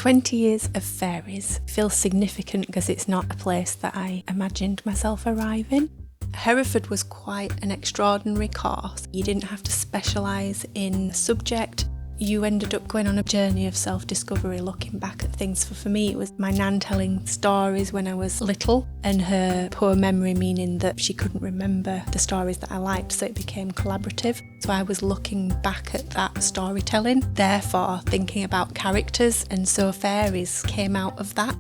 20 years of fairies feels significant because it's not a place that I imagined myself arriving. Hereford was quite an extraordinary course. You didn't have to specialise in a subject. You ended up going on a journey of self-discovery, looking back at things. For me, it was my nan telling stories when I was little, and her poor memory meaning that she couldn't remember the stories that I liked, so it became collaborative. So I was looking back at that storytelling, therefore thinking about characters, and so fairies came out of that.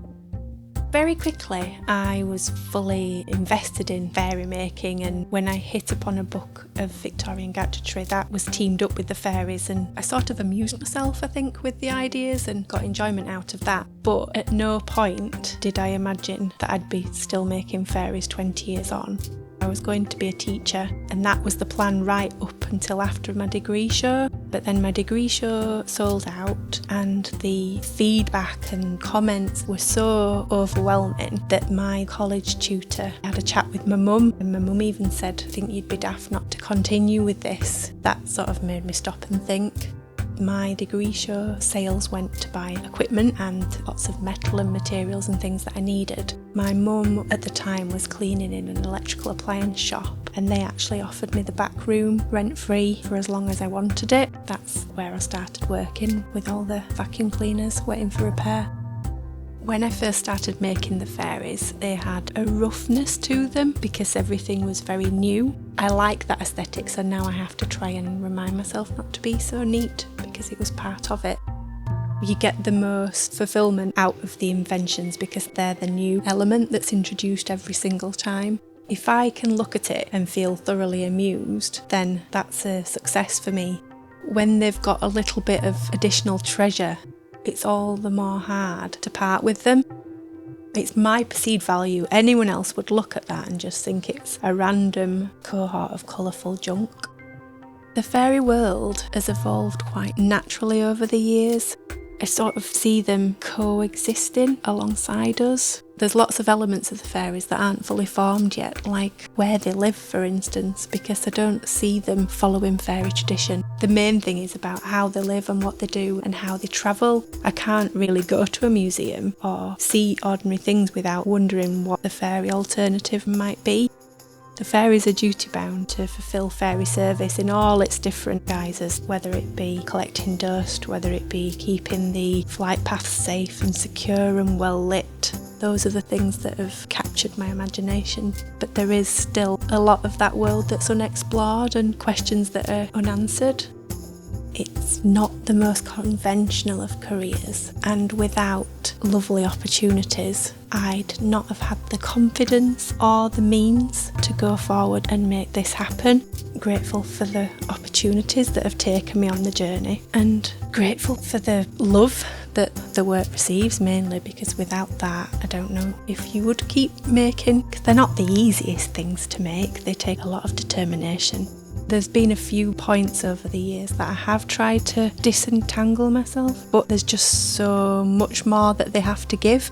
Very quickly, I was fully invested in fairy making, and when I hit upon a book of Victorian gadgetry that was teamed up with the fairies, and I sort of amused myself, I think, with the ideas and got enjoyment out of that. But at no point did I imagine that I'd be still making fairies 20 years on. I was going to be a teacher, and that was the plan right up until after my degree show. But then my degree show sold out, and the feedback and comments were so overwhelming that my college tutor had a chat with my mum, and my mum even said, "I think you'd be daft not to continue with this." That sort of made me stop and think. My degree show sales went to buy equipment and lots of metal and materials and things that I needed. My mum at the time was cleaning in an electrical appliance shop, and they actually offered me the back room rent-free for as long as I wanted it. That's where I started working with all the vacuum cleaners waiting for repair. When I first started making the fairies, they had a roughness to them because everything was very new. I like that aesthetic, so now I have to try and remind myself not to be so neat because it was part of it. You get the most fulfilment out of the inventions because they're the new element that's introduced every single time. If I can look at it and feel thoroughly amused, then that's a success for me. When they've got a little bit of additional treasure, it's all the more hard to part with them. It's my perceived value. Anyone else would look at that and just think it's a random cohort of colourful junk. The fairy world has evolved quite naturally over the years. I sort of see them coexisting alongside us. There's lots of elements of the fairies that aren't fully formed yet, like where they live, for instance, because I don't see them following fairy tradition. The main thing is about how they live and what they do and how they travel. I can't really go to a museum or see ordinary things without wondering what the fairy alternative might be. The fairies are duty-bound to fulfil fairy service in all its different guises, whether it be collecting dust, whether it be keeping the flight paths safe and secure and well lit. Those are the things that have captured my imagination. But there is still a lot of that world that's unexplored and questions that are unanswered. It's not the most conventional of careers, and without lovely opportunities, I'd not have had the confidence or the means to go forward and make this happen. Grateful for the opportunities that have taken me on the journey, and grateful for the love that the work receives, mainly because without that, I don't know if you would keep making, because they're not the easiest things to make. They take a lot of determination. There's been a few points over the years that I have tried to disentangle myself, but there's just so much more that they have to give.